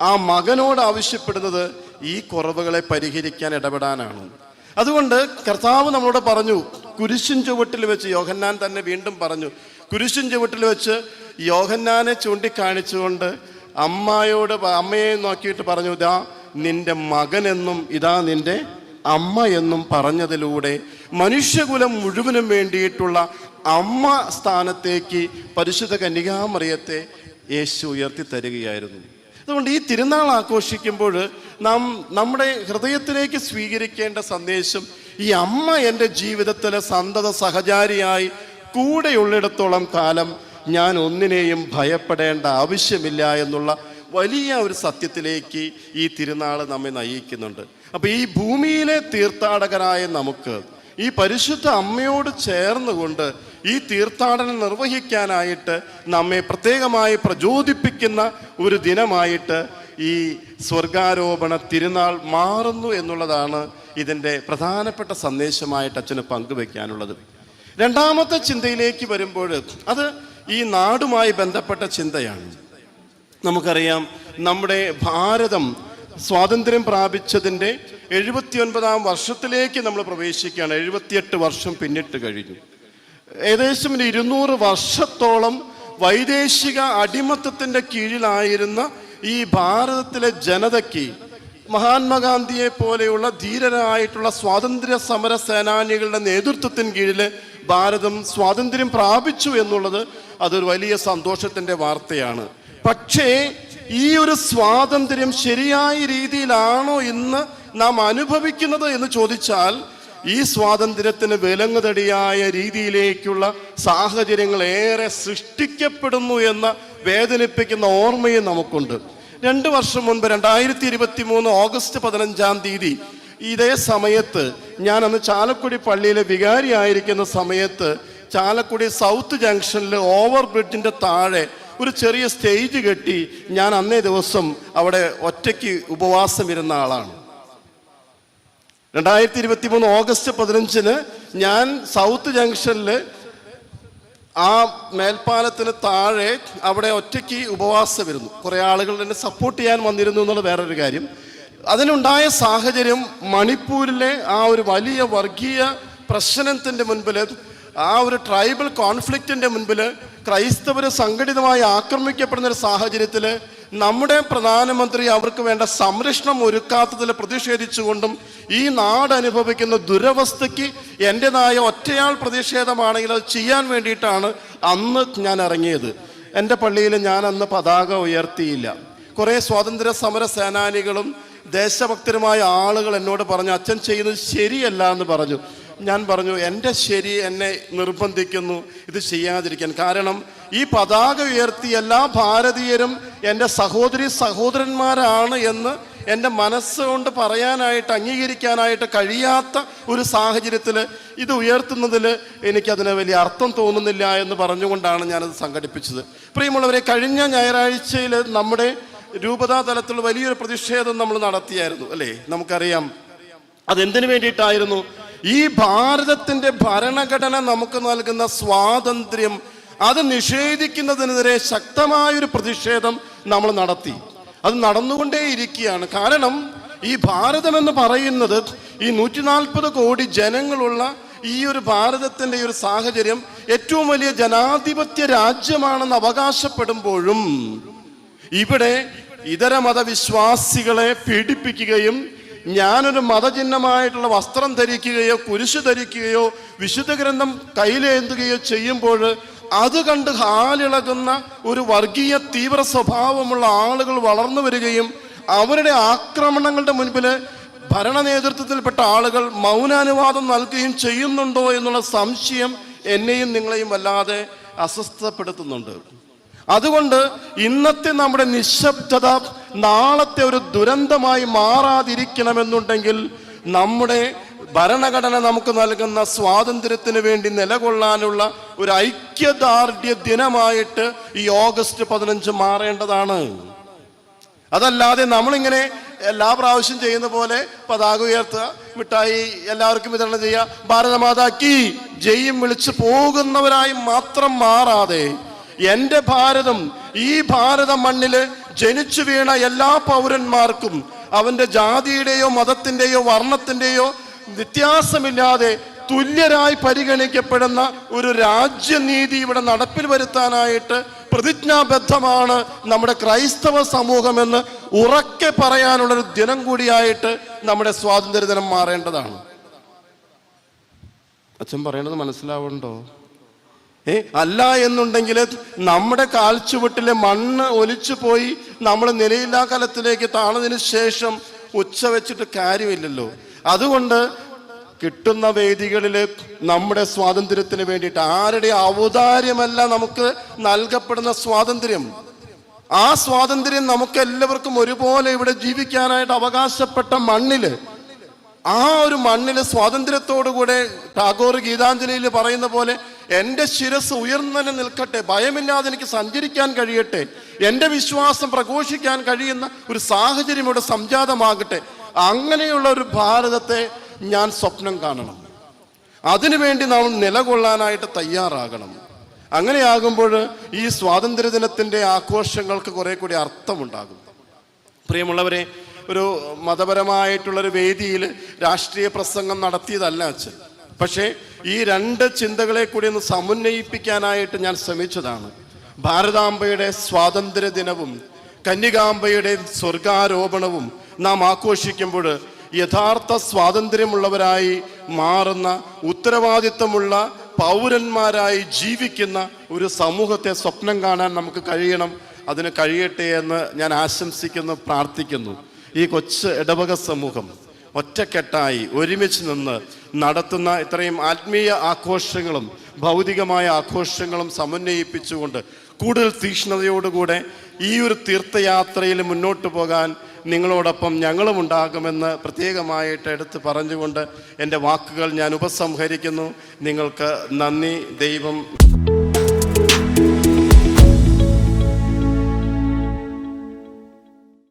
ആ മകനോട് ആവശ്യപ്പെടുന്നത് ഈ കുറവുകളെ പരിഹരിക്കാൻ ഇടപെടാനാണ്. അതുകൊണ്ട് കർത്താവ് നമ്മളോട് പറഞ്ഞു, കുരിശിൻ ചുവട്ടിൽ വെച്ച്, യോഹന്നാൻ തന്നെ വീണ്ടും പറഞ്ഞു, കുരിശിൻ ചുവട്ടിൽ വെച്ച് യോഹന്നാനെ ചൂണ്ടിക്കാണിച്ചുകൊണ്ട് അമ്മയെ നോക്കിയിട്ട് പറഞ്ഞു, ഇതാ നിന്റെ മകനെന്നും ഇതാ നിന്റെ അമ്മ എന്നും പറഞ്ഞതിലൂടെ മനുഷ്യകുലം മുഴുവനും വേണ്ടിയിട്ടുള്ള അമ്മ സ്ഥാനത്തേക്ക് പരിശുദ്ധ കന്യകാമറിയത്തെ യേശു ഉയർത്തി തരികയായിരുന്നു. അതുകൊണ്ട് ഈ തിരുനാൾ ആഘോഷിക്കുമ്പോൾ നാം നമ്മുടെ ഹൃദയത്തിലേക്ക് സ്വീകരിക്കേണ്ട സന്ദേശം, ഈ അമ്മ എൻ്റെ ജീവിതത്തിലെ സന്തത സഹചാരിയായി കൂടെയുള്ളിടത്തോളം കാലം ഞാൻ ഒന്നിനെയും ഭയപ്പെടേണ്ട ആവശ്യമില്ല എന്നുള്ള വലിയ ഒരു സത്യത്തിലേക്ക് ഈ തിരുനാൾ നമ്മെ നയിക്കുന്നുണ്ട്. അപ്പോൾ ഈ ഭൂമിയിലെ തീർത്ഥാടകരായ നമുക്ക് ഈ പരിശുദ്ധ അമ്മയോട് ചേർന്നുകൊണ്ട് ഈ തീർത്ഥാടനം നിർവഹിക്കാനായിട്ട് നമ്മെ പ്രത്യേകമായി പ്രചോദിപ്പിക്കുന്ന ഒരു ദിനമായിട്ട് ഈ സ്വർഗാരോപണ തിരുനാൾ മാറുന്നു എന്നുള്ളതാണ് ഇതിൻ്റെ പ്രധാനപ്പെട്ട സന്ദേശമായിട്ട് അച്ഛന് പങ്കുവെക്കാനുള്ളത്. രണ്ടാമത്തെ ചിന്തയിലേക്ക് വരുമ്പോൾ അത് ഈ നാടുമായി ബന്ധപ്പെട്ട ചിന്തയാണ്. നമുക്കറിയാം, നമ്മുടെ ഭാരതം സ്വാതന്ത്ര്യം പ്രാപിച്ചതിൻ്റെ 79-ാം വർഷത്തിലേക്ക് നമ്മൾ പ്രവേശിക്കുകയാണ്. 78 വർഷം പിന്നിട്ട് കഴിഞ്ഞു. ഏകദേശം 200 വർഷത്തോളം വൈദേശിക അടിമത്തത്തിൻ്റെ കീഴിലായിരുന്ന ഈ ഭാരതത്തിലെ ജനതയ്ക്ക് മഹാത്മാഗാന്ധിയെ പോലെയുള്ള ധീരരായിട്ടുള്ള സ്വാതന്ത്ര്യ സമര സേനാനികളുടെ നേതൃത്വത്തിന് കീഴിൽ ഭാരതം സ്വാതന്ത്ര്യം പ്രാപിച്ചു എന്നുള്ളത് അതൊരു വലിയ സന്തോഷത്തിൻ്റെ വാർത്തയാണ്. പക്ഷേ ഈ ഒരു സ്വാതന്ത്ര്യം ശരിയായ രീതിയിലാണോ ഇന്ന് നാം അനുഭവിക്കുന്നത് എന്ന് ചോദിച്ചാൽ, ഈ സ്വാതന്ത്ര്യത്തിന് വിലങ്ങുതടിയായ രീതിയിലേക്കുള്ള സാഹചര്യങ്ങൾ ഏറെ സൃഷ്ടിക്കപ്പെടുന്നു എന്ന വേദനിപ്പിക്കുന്ന ഓർമ്മയും നമുക്കുണ്ട്. 2 വർഷം മുൻപ് 2023 ഓഗസ്റ്റ് 15-ാം തീയതി ഇതേ സമയത്ത് ഞാൻ അന്ന് ചാലക്കുടി പള്ളിയിലെ വികാരിയായിരിക്കുന്ന സമയത്ത് ചാലക്കുടി സൗത്ത് ജംഗ്ഷനിൽ ഓവർ ബ്രിഡ്ജിൻ്റെ താഴെ ഒരു ചെറിയ സ്റ്റേജ് കെട്ടി ഞാൻ അന്നേ ദിവസം അവിടെ ഒറ്റയ്ക്ക് ഉപവാസം ഇരുന്ന ആളാണ്. 2023 ഓഗസ്റ്റ് 15 ഞാൻ സൗത്ത് ജംഗ്ഷനിൽ ആ മേൽപ്പാലത്തിന് താഴെ അവിടെ ഒറ്റയ്ക്ക് ഉപവാസം ഇരുന്നു. കുറേ ആളുകൾ എന്നെ സപ്പോർട്ട് ചെയ്യാൻ വന്നിരുന്നു എന്നുള്ള വേറൊരു കാര്യം. അതിനുണ്ടായ സാഹചര്യം മണിപ്പൂരിലെ ആ ഒരു വലിയ വർഗീയ പ്രശ്നത്തിൻ്റെ മുൻപിൽ, ആ ഒരു ട്രൈബൽ കോൺഫ്ലിക്റ്റിൻ്റെ മുൻപിൽ ക്രൈസ്തവർ സംഘടിതമായി ആക്രമിക്കപ്പെടുന്ന ഒരു സാഹചര്യത്തിൽ നമ്മുടെ പ്രധാനമന്ത്രി അവർക്ക് വേണ്ട സംരക്ഷണം ഒരുക്കാത്തതിൽ പ്രതിഷേധിച്ചുകൊണ്ടും ഈ നാട് അനുഭവിക്കുന്ന ദുരവസ്ഥയ്ക്ക് എൻ്റെതായ ഒറ്റയാൾ പ്രതിഷേധമാണെങ്കിൽ അത് ചെയ്യാൻ വേണ്ടിയിട്ടാണ് അന്ന് ഞാൻ ഇറങ്ങിയത്. എൻ്റെ പള്ളിയിൽ ഞാൻ അന്ന് പതാക ഉയർത്തിയില്ല. കുറേ സ്വാതന്ത്ര്യ സമര സേനാനികളും ദേശഭക്തരുമായ ആളുകൾ എന്നോട് പറഞ്ഞു, അച്ഛൻ ചെയ്യുന്നത് ശരിയല്ല എന്ന് പറഞ്ഞു. ഞാൻ പറഞ്ഞു, എൻ്റെ ശരി എന്നെ നിർബന്ധിക്കുന്നു ഇത് ചെയ്യാതിരിക്കാൻ. കാരണം ഈ പതാക ഉയർത്തി എല്ലാ ഭാരതീയരും എൻ്റെ സഹോദരി സഹോദരന്മാരാണ് എന്ന് എൻ്റെ മനസ്സുകൊണ്ട് പറയാനായിട്ട് അംഗീകരിക്കാനായിട്ട് കഴിയാത്ത ഒരു സാഹചര്യത്തിൽ ഇത് ഉയർത്തുന്നതിൽ എനിക്കതിന് വലിയ അർത്ഥം തോന്നുന്നില്ല എന്ന് പറഞ്ഞുകൊണ്ടാണ് ഞാനത് സംഘടിപ്പിച്ചത്. പ്രിയമുള്ളവരെ, കഴിഞ്ഞ ഞായറാഴ്ചയിൽ നമ്മുടെ രൂപതാ തലത്തിൽ വലിയൊരു പ്രതിഷേധം നമ്മൾ നടത്തിയായിരുന്നു അല്ലേ? നമുക്കറിയാം അതെന്തിനു വേണ്ടിയിട്ടായിരുന്നു. ഈ ഭാരതത്തിൻ്റെ ഭരണഘടന നമുക്ക് നൽകുന്ന സ്വാതന്ത്ര്യം അത് നിഷേധിക്കുന്നതിനെതിരെ ശക്തമായൊരു പ്രതിഷേധം നമ്മൾ നടത്തി. അത് നടന്നുകൊണ്ടേയിരിക്കുകയാണ്. കാരണം ഈ ഭാരതം എന്ന് പറയുന്നത് ഈ 140 കോടി ജനങ്ങളുള്ള ഈ ഒരു ഭാരതത്തിൻ്റെ ഒരു സാഹചര്യം ഏറ്റവും വലിയ ജനാധിപത്യ രാജ്യമാണെന്ന് അവകാശപ്പെടുമ്പോഴും ഇവിടെ ഇതര മതവിശ്വാസികളെ പീഡിപ്പിക്കുകയും ഞാനൊരു മതചിഹ്നമായിട്ടുള്ള വസ്ത്രം ധരിക്കുകയോ കുരിശ് ധരിക്കുകയോ വിശുദ്ധ ഗ്രന്ഥം കയ്യിലേന്തുകയോ ചെയ്യുമ്പോൾ അത് കണ്ട് ഹാലിളകുന്ന ഒരു വർഗീയ തീവ്ര സ്വഭാവമുള്ള ആളുകൾ വളർന്നു വരികയും അവരുടെ ആക്രമണങ്ങളുടെ മുൻപിൽ ഭരണ നേതൃത്വത്തിൽപ്പെട്ട ആളുകൾ മൗനാനുവാദം നൽകുകയും ചെയ്യുന്നുണ്ടോ എന്നുള്ള സംശയം എന്നെയും നിങ്ങളെയും വല്ലാതെ അസ്വസ്ഥപ്പെടുത്തുന്നുണ്ട്. അതുകൊണ്ട് ഇന്നത്തെ നമ്മുടെ നിശബ്ദത നാളത്തെ ഒരു ദുരന്തമായി മാറാതിരിക്കണമെന്നുണ്ടെങ്കിൽ നമ്മുടെ ഭരണഘടന നമുക്ക് നൽകുന്ന സ്വാതന്ത്ര്യത്തിന് വേണ്ടി നിലകൊള്ളാനുള്ള ഒരു ഐക്യദാർഢ്യ ദിനമായിട്ട് ഈ ഓഗസ്റ്റ് 15 മാറേണ്ടതാണ്. അതല്ലാതെ നമ്മളിങ്ങനെ എല്ലാ പ്രാവശ്യം ചെയ്യുന്ന പോലെ പതാക ഉയർത്തുക, മിഠായി എല്ലാവർക്കും വിതരണം ചെയ്യുക, ഭാരതമാതാക്കി ജയും വിളിച്ചു പോകുന്നവരായി മാത്രം മാറാതെ എൻ്റെ ഭാരതം, ഈ ഭാരത മണ്ണില് ജനിച്ചു വീണ എല്ലാ പൗരന്മാർക്കും അവൻ്റെ ജാതിയുടെയോ മതത്തിൻ്റെയോ വർണ്ണത്തിൻ്റെയോ വ്യത്യാസമില്ലാതെ തുല്യരായി പരിഗണിക്കപ്പെടുന്ന ഒരു രാജ്യനീതി ഇവിടെ നടപ്പിൽ വരുത്താനായിട്ട് പ്രതിജ്ഞാബദ്ധമാണ് നമ്മുടെ ക്രൈസ്തവ സമൂഹമെന്ന് ഉറക്കെ പറയാനുള്ളൊരു ദിനം കൂടിയായിട്ട് നമ്മുടെ സ്വാതന്ത്ര്യ ദിനം മാറേണ്ടതാണ്. അച്ഛൻ പറയണത് മനസ്സിലാവുന്നുണ്ടോ? അല്ല എന്നുണ്ടെങ്കിൽ നമ്മുടെ കാൽച്ചുവട്ടിലെ മണ്ണ് ഒലിച്ചു പോയി നമ്മൾ നിലയില്ലാ കലത്തിലേക്ക് താണതിന് ശേഷം ഉച്ച വെച്ചിട്ട് കാര്യമില്ലല്ലോ. അതുകൊണ്ട് കിട്ടുന്ന വേദികളിൽ നമ്മുടെ സ്വാതന്ത്ര്യത്തിന് വേണ്ടിയിട്ട് ആരുടെ ഔദാര്യമല്ല നമുക്ക് നൽകപ്പെടുന്ന സ്വാതന്ത്ര്യം. ആ സ്വാതന്ത്ര്യം നമുക്ക് എല്ലാവർക്കും ഒരുപോലെ ഇവിടെ ജീവിക്കാനായിട്ട് അവകാശപ്പെട്ട മണ്ണില്, ആ ഒരു മണ്ണിൽ സ്വാതന്ത്ര്യത്തോടുകൂടെ ടാഗോർ ഗീതാഞ്ജലിയിൽ പറയുന്ന പോലെ എൻ്റെ ശിരസ് ഉയർന്നു നിൽക്കട്ടെ, ഭയമില്ലാതെ എനിക്ക് സഞ്ചരിക്കാൻ കഴിയട്ടെ, എൻ്റെ വിശ്വാസം പ്രഘോഷിക്കാൻ കഴിയുന്ന ഒരു സാഹചര്യം ഇവിടെ സംജാതമാകട്ടെ. അങ്ങനെയുള്ള ഒരു ഭാരതത്തെ ഞാൻ സ്വപ്നം കാണണം. അതിനുവേണ്ടി നാം നിലകൊള്ളാനായിട്ട് തയ്യാറാകണം. അങ്ങനെയാകുമ്പോൾ ഈ സ്വാതന്ത്ര്യദിനത്തിൻ്റെ ആഘോഷങ്ങൾക്ക് കുറെ കൂടി അർത്ഥമുണ്ടാകും. പ്രിയമുള്ളവരെ, ഒരു മതപരമായിട്ടുള്ളൊരു വേദിയിൽ രാഷ്ട്രീയ പ്രസംഗം നടത്തിയതല്ല അച്ഛൻ. പക്ഷേ ഈ രണ്ട് ചിന്തകളെ കൂടി ഒന്ന് സമന്വയിപ്പിക്കാനായിട്ട് ഞാൻ ശ്രമിച്ചതാണ്. ഭാരതാംബയുടെ സ്വാതന്ത്ര്യ ദിനവും കന്യകാംബയുടെ സ്വർഗാരോപണവും നാം ആഘോഷിക്കുമ്പോൾ യഥാർത്ഥ സ്വാതന്ത്ര്യമുള്ളവരായി മാറുന്ന, ഉത്തരവാദിത്തമുള്ള പൗരന്മാരായി ജീവിക്കുന്ന ഒരു സമൂഹത്തെ സ്വപ്നം കാണാൻ നമുക്ക് കഴിയണം. അതിന് കഴിയട്ടെ എന്ന് ഞാൻ ആശംസിക്കുന്നു, പ്രാർത്ഥിക്കുന്നു. ഈ കൊച്ചു ഇടവക സമൂഹം ഒറ്റക്കെട്ടായി ഒരുമിച്ച് നിന്ന് നടത്തുന്ന ഇത്രയും ആത്മീയ ആഘോഷങ്ങളും ഭൗതികമായ ആഘോഷങ്ങളും സമന്വയിപ്പിച്ചുകൊണ്ട് കൂടുതൽ തീക്ഷ്ണതയോടുകൂടെ ഈ ഒരു തീർത്ഥയാത്രയിൽ മുന്നോട്ട് പോകാൻ നിങ്ങളോടൊപ്പം ഞങ്ങളും ഉണ്ടാകുമെന്ന് പ്രത്യേകമായിട്ട് എടുത്ത് പറഞ്ഞുകൊണ്ട് എൻ്റെ വാക്കുകൾ ഞാൻ ഉപസംഹരിക്കുന്നു. നിങ്ങൾക്ക് നന്ദി. ദൈവം